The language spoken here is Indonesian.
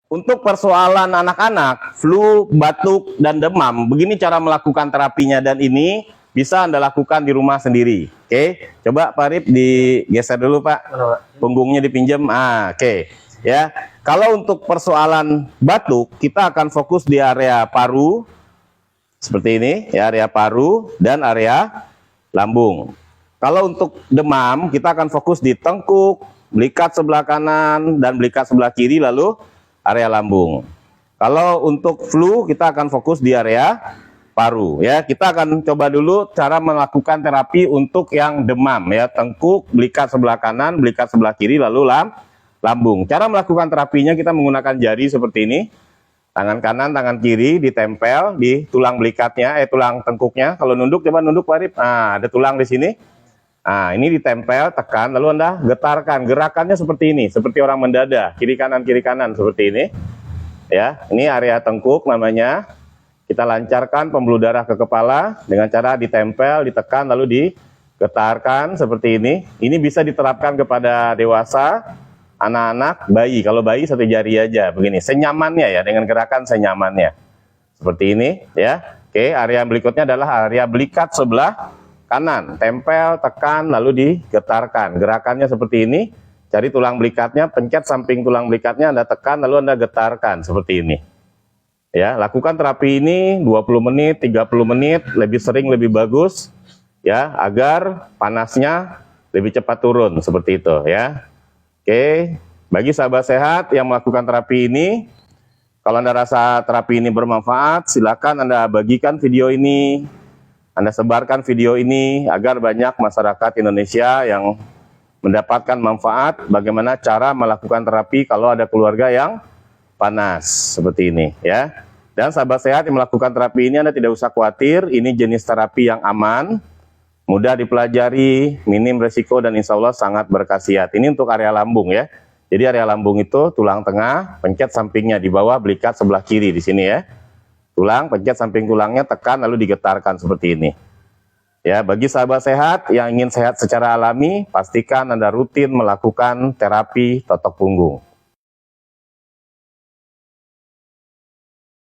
Untuk persoalan anak-aanak, flu, batuk, dan demam, begini cara melakukan terapinya, dan ini bisa Anda lakukan di rumah sendiri. Oke, coba Pak Arif digeser dulu Pak, punggungnya dipinjam. Oke. Ya, kalau untuk persoalan batuk, kita akan fokus di area paru, seperti ini, ya, area paru dan area lambung. Kalau untuk demam, kita akan fokus di tengkuk, belikat sebelah kanan, dan belikat sebelah kiri, lalu area lambung. Kalau untuk flu, kita akan fokus di area paru. Ya, kita akan coba dulu cara melakukan terapi untuk yang demam, ya, tengkuk, belikat sebelah kanan, belikat sebelah kiri, lalu lambung. Cara melakukan terapinya kita menggunakan jari seperti ini. Tangan kanan, tangan kiri ditempel di tulang belikatnya, tulang tengkuknya. Kalau nunduk, coba nunduk Pak Arif. Ada tulang di sini. Ini ditempel, tekan, lalu Anda getarkan. Gerakannya seperti ini, seperti orang mendada, kiri kanan seperti ini. Ya, ini area tengkuk namanya. Kita lancarkan pembuluh darah ke kepala dengan cara ditempel, ditekan, lalu digetarkan seperti ini. Ini bisa diterapkan kepada dewasa, anak-anak, bayi. Kalau bayi satu jari aja, begini, senyamannya ya, dengan gerakan senyamannya. Seperti ini, ya. Oke, area berikutnya adalah area belikat sebelah kanan, tempel, tekan, lalu digetarkan. Gerakannya seperti ini. Cari tulang belikatnya, pencet samping tulang belikatnya, Anda tekan, lalu Anda getarkan seperti ini. Ya, lakukan terapi ini 20 menit, 30 menit, lebih sering lebih bagus, ya, agar panasnya lebih cepat turun seperti itu, ya. Oke, bagi sahabat sehat yang melakukan terapi ini, kalau Anda rasa terapi ini bermanfaat, silakan Anda bagikan video ini. Anda sebarkan video ini agar banyak masyarakat Indonesia yang mendapatkan manfaat bagaimana cara melakukan terapi kalau ada keluarga yang panas seperti ini, ya. Dan sahabat sehat yang melakukan terapi ini Anda tidak usah khawatir, ini jenis terapi yang aman, mudah dipelajari, minim resiko, dan insya Allah sangat berkhasiat. Ini untuk area lambung, ya. Jadi area lambung itu tulang tengah, pencet sampingnya di bawah belikat sebelah kiri di sini, ya. Tulang, pencet samping tulangnya, tekan, lalu digetarkan seperti ini. Ya, bagi sahabat sehat yang ingin sehat secara alami, pastikan Anda rutin melakukan terapi totok punggung.